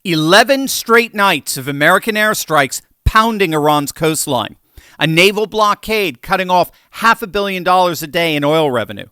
11 straight nights of American airstrikes pounding Iran's coastline. A naval blockade cutting off $500 million a day in oil revenue.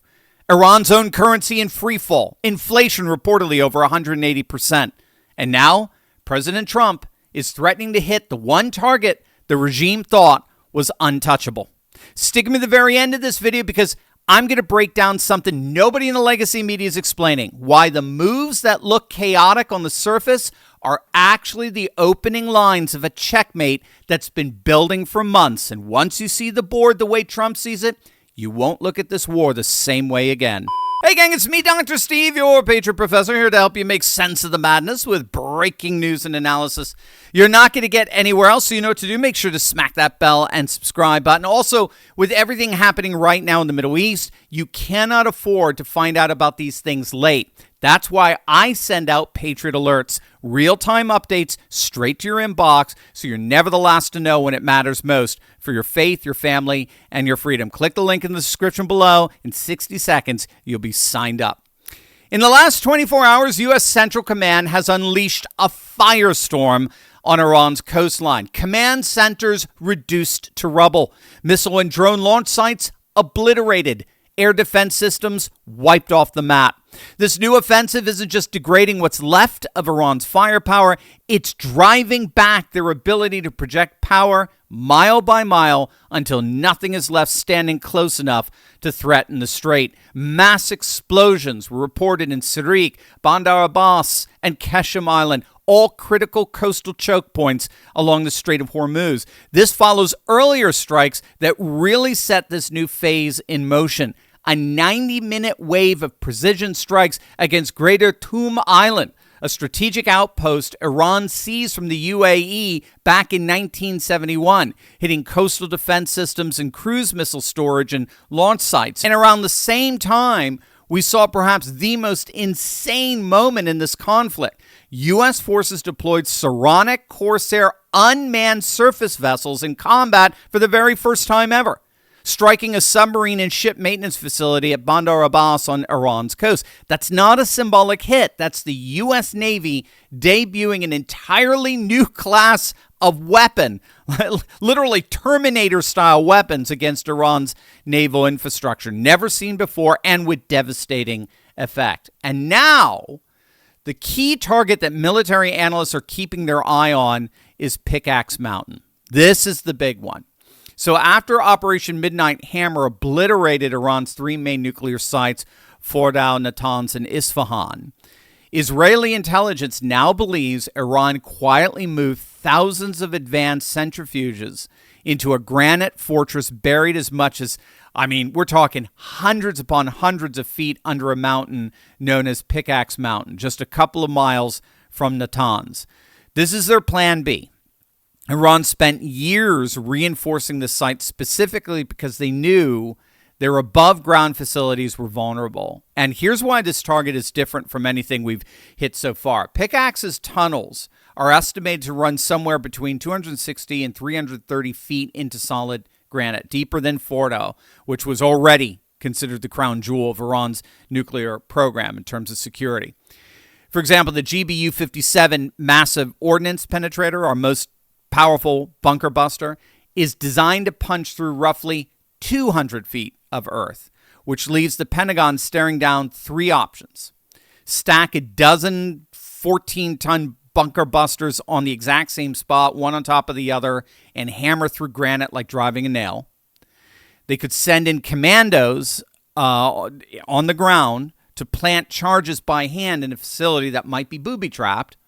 Iran's own currency in free fall. Inflation reportedly over 180%. And now, President Trump is threatening to hit the one target the regime thought was untouchable. Stick me to the very end of this video because I'm going to break down something nobody in the legacy media is explaining. Why the moves that look chaotic on the surface are actually the opening lines of a checkmate that's been building for months. And once you see the board the way Trump sees it, you won't look at this war the same way again. Hey gang, it's me, Dr. Steve, your Patriot Professor, here to help you make sense of the madness with breaking news and analysis you're not going to get anywhere else, so you know what to do. Make sure to smack that bell and subscribe button. Also, with everything happening right now in the Middle East, you cannot afford to find out about these things late. That's why I send out Patriot Alerts, real-time updates straight to your inbox, so you're never the last to know when it matters most for your faith, your family, and your freedom. Click the link in the description below. In 60 seconds, you'll be signed up. In the last 24 hours, U.S. Central Command has unleashed a firestorm on Iran's coastline. Command centers reduced to rubble. Missile and drone launch sites obliterated. Air defense systems wiped off the map. This new offensive isn't just degrading what's left of Iran's firepower, it's driving back their ability to project power mile by mile until nothing is left standing close enough to threaten the strait. Mass explosions were reported in Sirik, Bandar Abbas, and Qeshm Island, all critical coastal choke points along the Strait of Hormuz. This follows earlier strikes that really set this new phase in motion. A 90-minute wave of precision strikes against Greater Tum Island, a strategic outpost Iran seized from the UAE back in 1971, hitting coastal defense systems and cruise missile storage and launch sites. And around the same time, we saw perhaps the most insane moment in this conflict. U.S. forces deployed Saronic Corsair unmanned surface vessels in combat for the very first time ever, striking a submarine and ship maintenance facility at Bandar Abbas on Iran's coast. That's not a symbolic hit. That's the U.S. Navy debuting an entirely new class of weapon, literally Terminator-style weapons against Iran's naval infrastructure, never seen before and with devastating effect. And now, the key target that military analysts are keeping their eye on is Pickaxe Mountain. This is the big one. So after Operation Midnight Hammer obliterated Iran's three main nuclear sites, Fordow, Natanz, and Isfahan, Israeli intelligence now believes Iran quietly moved thousands of advanced centrifuges into a granite fortress buried as much as, we're talking hundreds upon hundreds of feet under a mountain known as Pickaxe Mountain, just a couple of miles from Natanz. This is their plan B. Iran spent years reinforcing the site specifically because they knew their above-ground facilities were vulnerable. And here's why this target is different from anything we've hit so far. Pickaxe's tunnels are estimated to run somewhere between 260 and 330 feet into solid granite, deeper than Fordow, which was already considered the crown jewel of Iran's nuclear program in terms of security. For example, the GBU-57 massive ordnance penetrator, our most powerful bunker buster, is designed to punch through roughly 200 feet of earth, which leaves the Pentagon staring down three options. Stack a dozen 14-ton bunker busters on the exact same spot, one on top of the other, and hammer through granite like driving a nail. They could send in commandos on the ground to plant charges by hand in a facility that might be booby-trapped,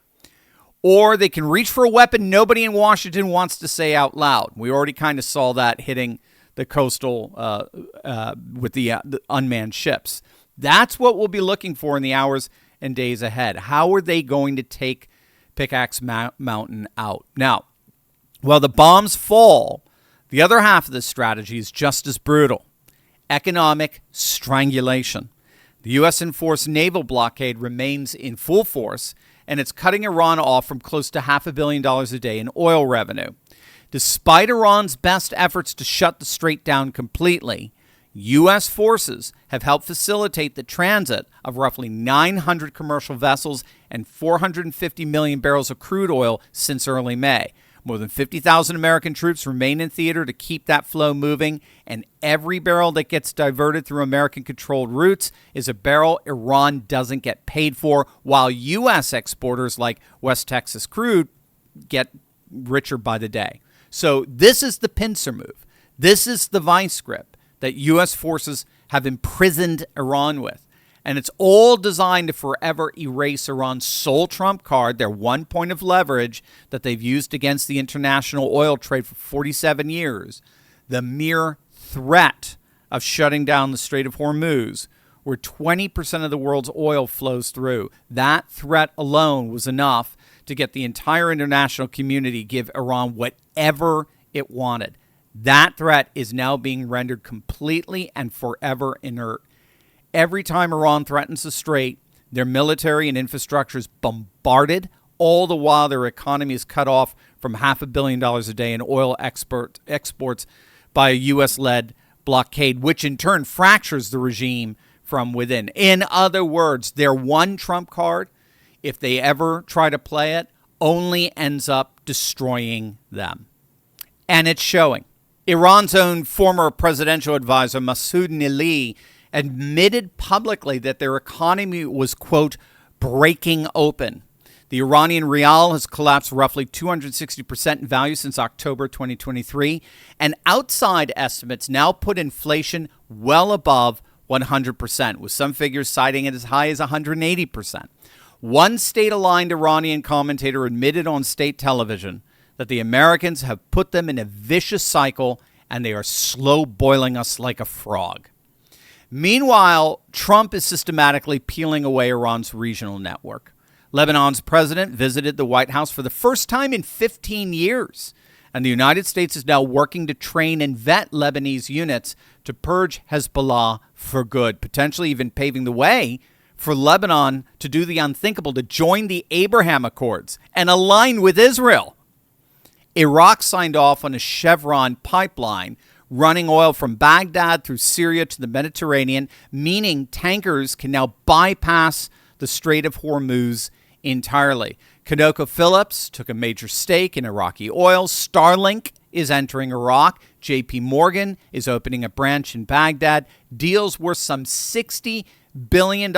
or they can reach for a weapon nobody in Washington wants to say out loud. We already kind of saw that hitting the coastal with the unmanned ships. That's what we'll be looking for in the hours and days ahead. How are they going to take Pickaxe Mountain out? Now, while the bombs fall, the other half of this strategy is just as brutal. Economic strangulation. The U.S. enforced naval blockade remains in full force, and it's cutting Iran off from close to $500 million a day in oil revenue. Despite Iran's best efforts to shut the strait down completely, U.S. forces have helped facilitate the transit of roughly 900 commercial vessels and 450 million barrels of crude oil since early May. More than 50,000 American troops remain in theater to keep that flow moving, and every barrel that gets diverted through American-controlled routes is a barrel Iran doesn't get paid for, while U.S. exporters like West Texas Crude get richer by the day. So this is the pincer move. This is the vice grip that U.S. forces have imprisoned Iran with. And it's all designed to forever erase Iran's sole trump card, their one point of leverage that they've used against the international oil trade for 47 years, the mere threat of shutting down the Strait of Hormuz, where 20% of the world's oil flows through. That threat alone was enough to get the entire international community give Iran whatever it wanted. That threat is now being rendered completely and forever inert. Every time Iran threatens the strait, their military and infrastructure is bombarded, all the while their economy is cut off from $500 million a day in oil exports by a U.S.-led blockade, which in turn fractures the regime from within. In other words, their one trump card, if they ever try to play it, only ends up destroying them. And it's showing. Iran's own former presidential advisor, Masoud Nili, admitted publicly that their economy was, quote, breaking open. The Iranian rial has collapsed roughly 260% in value since October 2023, and outside estimates now put inflation well above 100%, with some figures citing it as high as 180%. One state-aligned Iranian commentator admitted on state television that the Americans have put them in a vicious cycle and they are slow boiling us like a frog. Meanwhile, Trump is systematically peeling away Iran's regional network. Lebanon's president visited the White House for the first time in 15 years, and the United States is now working to train and vet Lebanese units to purge Hezbollah for good, potentially even paving the way for Lebanon to do the unthinkable, to join the Abraham Accords and align with Israel. Iraq signed off on a Chevron pipeline running oil from Baghdad through Syria to the Mediterranean, meaning tankers can now bypass the Strait of Hormuz entirely. ConocoPhillips took a major stake in Iraqi oil. Starlink is entering Iraq. JP Morgan is opening a branch in Baghdad. Deals worth some $60 billion.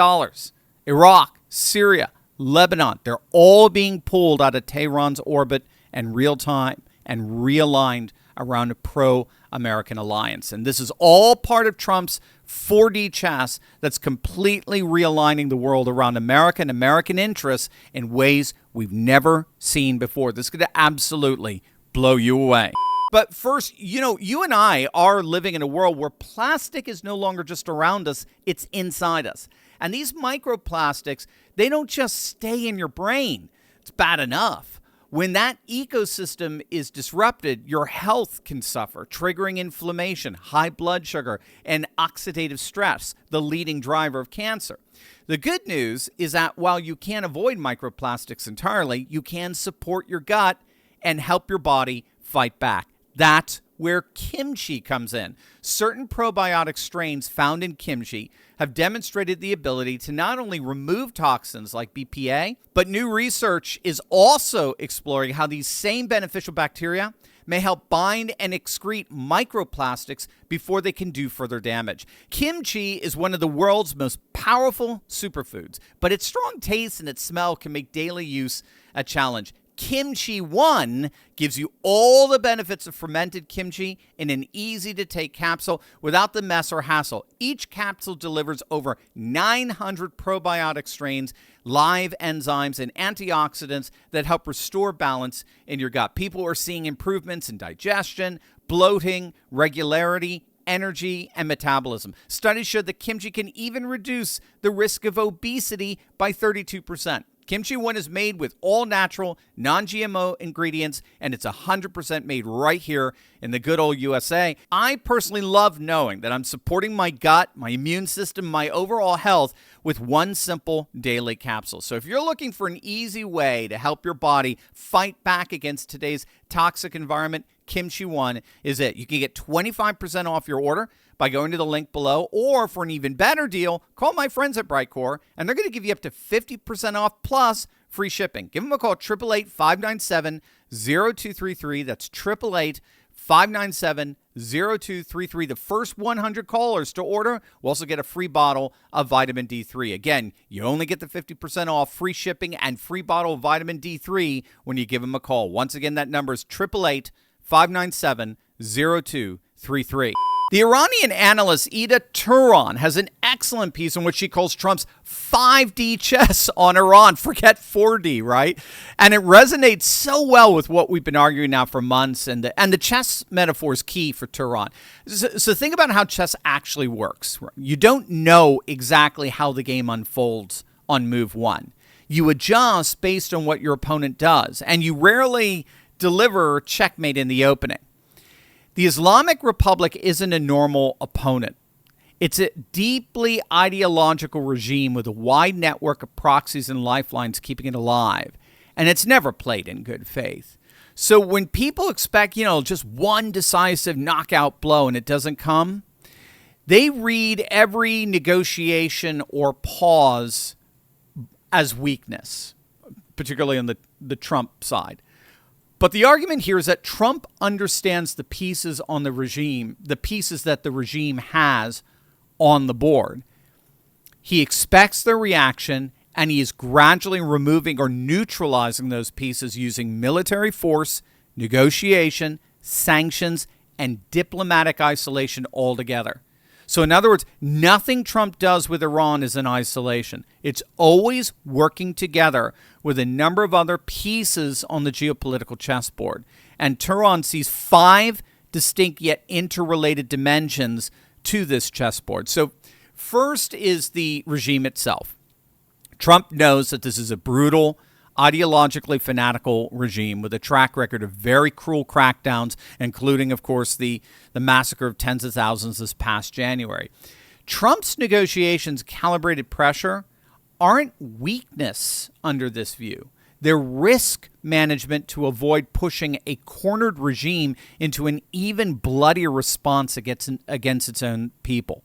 Iraq, Syria, Lebanon, they're all being pulled out of Tehran's orbit in real time and realigned around a pro-American alliance. And this is all part of Trump's 4D chess that's completely realigning the world around America and American interests in ways we've never seen before. This is going to absolutely blow you away. But first, you and I are living in a world where plastic is no longer just around us, it's inside us. And these microplastics, they don't just stay in your brain. It's bad enough. When that ecosystem is disrupted, your health can suffer, triggering inflammation, high blood sugar, and oxidative stress, the leading driver of cancer. The good news is that while you can't avoid microplastics entirely, you can support your gut and help your body fight back. That's where kimchi comes in. Certain probiotic strains found in kimchi have demonstrated the ability to not only remove toxins like BPA, but new research is also exploring how these same beneficial bacteria may help bind and excrete microplastics before they can do further damage. Kimchi is one of the world's most powerful superfoods, but its strong taste and its smell can make daily use a challenge. Kimchi 1 gives you all the benefits of fermented kimchi in an easy-to-take capsule without the mess or hassle. Each capsule delivers over 900 probiotic strains, live enzymes, and antioxidants that help restore balance in your gut. People are seeing improvements in digestion, bloating, regularity, energy, and metabolism. Studies show that kimchi can even reduce the risk of obesity by 32%. Kimchi 1 is made with all natural, non-GMO ingredients, and it's 100% made right here in the good old USA. I personally love knowing that I'm supporting my gut, my immune system, my overall health with one simple daily capsule. So if you're looking for an easy way to help your body fight back against today's toxic environment, Kimchi 1 is it. You can get 25% off your order by going to the link below, or for an even better deal, call my friends at Brightcore, and they're going to give you up to 50% off plus free shipping. Give them a call, 888-597-0233. That's 888-597-0233. The first 100 callers to order will also get a free bottle of vitamin D3. Again, you only get the 50% off, free shipping, and free bottle of vitamin D3 when you give them a call. Once again, that number is 888-597-0233. The Iranian analyst Ida Turan has an excellent piece in which she calls Trump's 5D chess on Iran. Forget 4D, right? And it resonates so well with what we've been arguing now for months. And the chess metaphor is key for Turan. So think about how chess actually works. You don't know exactly how the game unfolds on move one. You adjust based on what your opponent does, and you rarely deliver checkmate in the opening. The Islamic Republic isn't a normal opponent. It's a deeply ideological regime with a wide network of proxies and lifelines keeping it alive. And it's never played in good faith. So when people expect, just one decisive knockout blow and it doesn't come, they read every negotiation or pause as weakness, particularly on the Trump side. But the argument here is that Trump understands the pieces on the regime, the pieces that the regime has on the board. He expects their reaction, and he is gradually removing or neutralizing those pieces using military force, negotiation, sanctions, and diplomatic isolation altogether. So in other words, nothing Trump does with Iran is in isolation. It's always working together with a number of other pieces on the geopolitical chessboard. And Turan sees 5 distinct yet interrelated dimensions to this chessboard. So first is the regime itself. Trump knows that this is a brutal, ideologically fanatical regime with a track record of very cruel crackdowns, including, of course, the massacre of tens of thousands this past January. Trump's negotiations, calibrated pressure, aren't weakness under this view. They're risk management to avoid pushing a cornered regime into an even bloodier response against its own people.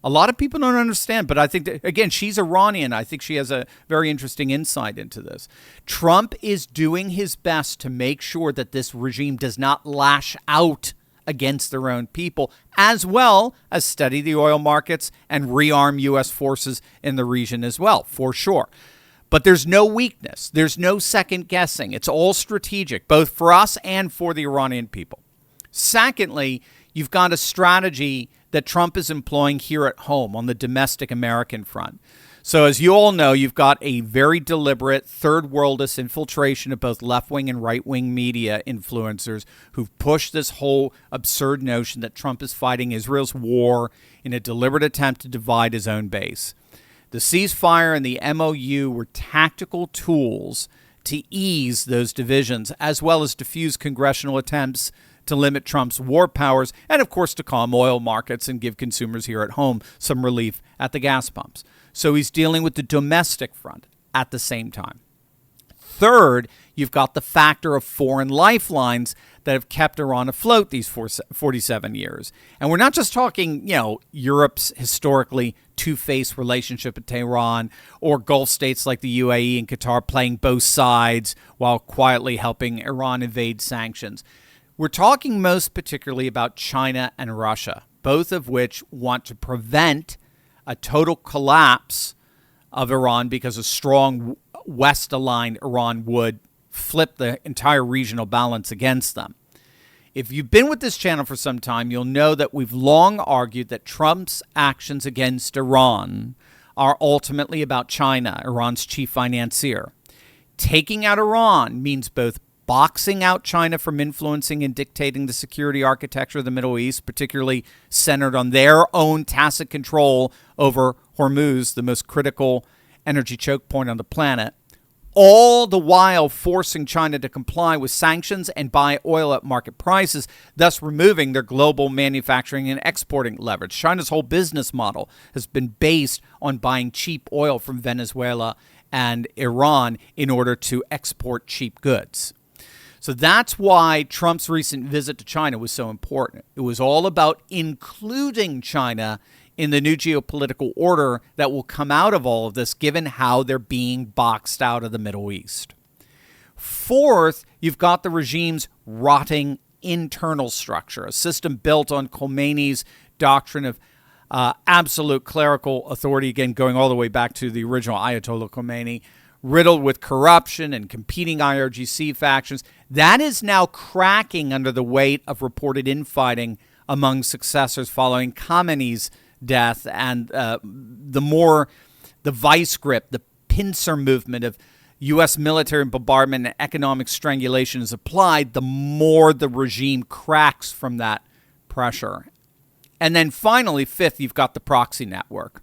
A lot of people don't understand, but I think that, again, she's Iranian. I think she has a very interesting insight into this. Trump is doing his best to make sure that this regime does not lash out against their own people, as well as study the oil markets and rearm U.S. forces in the region as well, for sure. But there's no weakness. There's no second guessing. It's all strategic, both for us and for the Iranian people. Secondly, you've got a strategy that Trump is employing here at home on the domestic American front. So as you all know, you've got a very deliberate third worldist infiltration of both left-wing and right-wing media influencers who've pushed this whole absurd notion that Trump is fighting Israel's war in a deliberate attempt to divide his own base. The ceasefire and the MOU were tactical tools to ease those divisions, as well as diffuse congressional attempts to limit Trump's war powers, and of course to calm oil markets and give consumers here at home some relief at the gas pumps. So he's dealing with the domestic front at the same time. Third, you've got the factor of foreign lifelines that have kept Iran afloat these 47 years. And we're not just talking, Europe's historically two-faced relationship with Tehran, or Gulf states like the UAE and Qatar playing both sides while quietly helping Iran evade sanctions. We're talking most particularly about China and Russia, both of which want to prevent a total collapse of Iran because a strong West-aligned Iran would flip the entire regional balance against them. If you've been with this channel for some time, you'll know that we've long argued that Trump's actions against Iran are ultimately about China, Iran's chief financier. Taking out Iran means both boxing out China from influencing and dictating the security architecture of the Middle East, particularly centered on their own tacit control over Hormuz, the most critical energy choke point on the planet, all the while forcing China to comply with sanctions and buy oil at market prices, thus removing their global manufacturing and exporting leverage. China's whole business model has been based on buying cheap oil from Venezuela and Iran in order to export cheap goods. So that's why Trump's recent visit to China was so important. It was all about including China in the new geopolitical order that will come out of all of this, given how they're being boxed out of the Middle East. Fourth, you've got the regime's rotting internal structure, a system built on Khomeini's doctrine of absolute clerical authority, again, going all the way back to the original Ayatollah Khomeini, riddled with corruption and competing IRGC factions. That is now cracking under the weight of reported infighting among successors following Khamenei's death, and the vice grip, the pincer movement of U.S. military bombardment and economic strangulation is applied, the more the regime cracks from that pressure. And then finally, fifth, you've got the proxy network,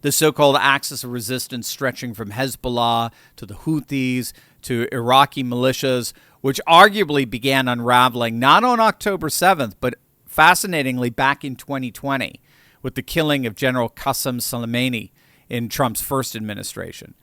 the so-called axis of resistance stretching from Hezbollah to the Houthis to Iraqi militias, which arguably began unraveling not on October 7th, but fascinatingly back in 2020 with the killing of General Qasem Soleimani in Trump's first administration.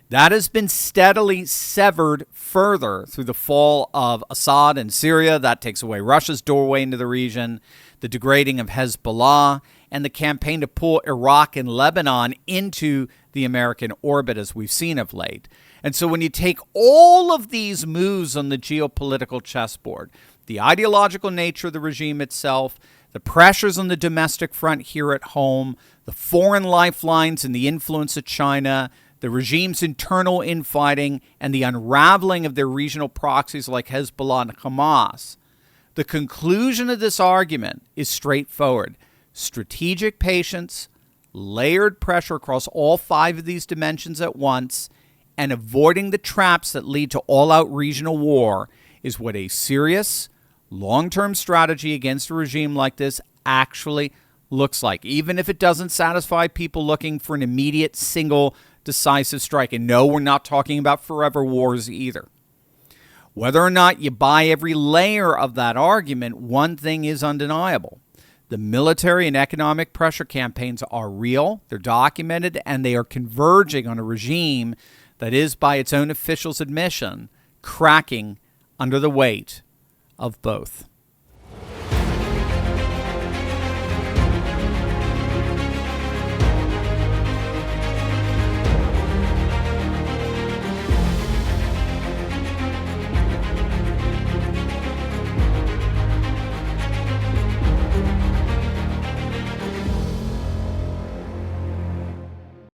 That has been steadily severed further through the fall of Assad in Syria. That takes away Russia's doorway into the region, the degrading of Hezbollah, and the campaign to pull Iraq and Lebanon into the American orbit, as we've seen of late. And so when you take all of these moves on the geopolitical chessboard, the ideological nature of the regime itself, the pressures on the domestic front here at home, the foreign lifelines and the influence of China, the regime's internal infighting, and the unraveling of their regional proxies like Hezbollah and Hamas, the conclusion of this argument is straightforward. Strategic patience, layered pressure across all five of these dimensions at once, and avoiding the traps that lead to all-out regional war is what a serious, long-term strategy against a regime like this actually looks like, even if it doesn't satisfy people looking for an immediate, single, decisive strike. And no, we're not talking about forever wars either. Whether or not you buy every layer of that argument, one thing is undeniable. The military and economic pressure campaigns are real, they're documented, and they are converging on a regime that is, by its own officials' admission, cracking under the weight of both.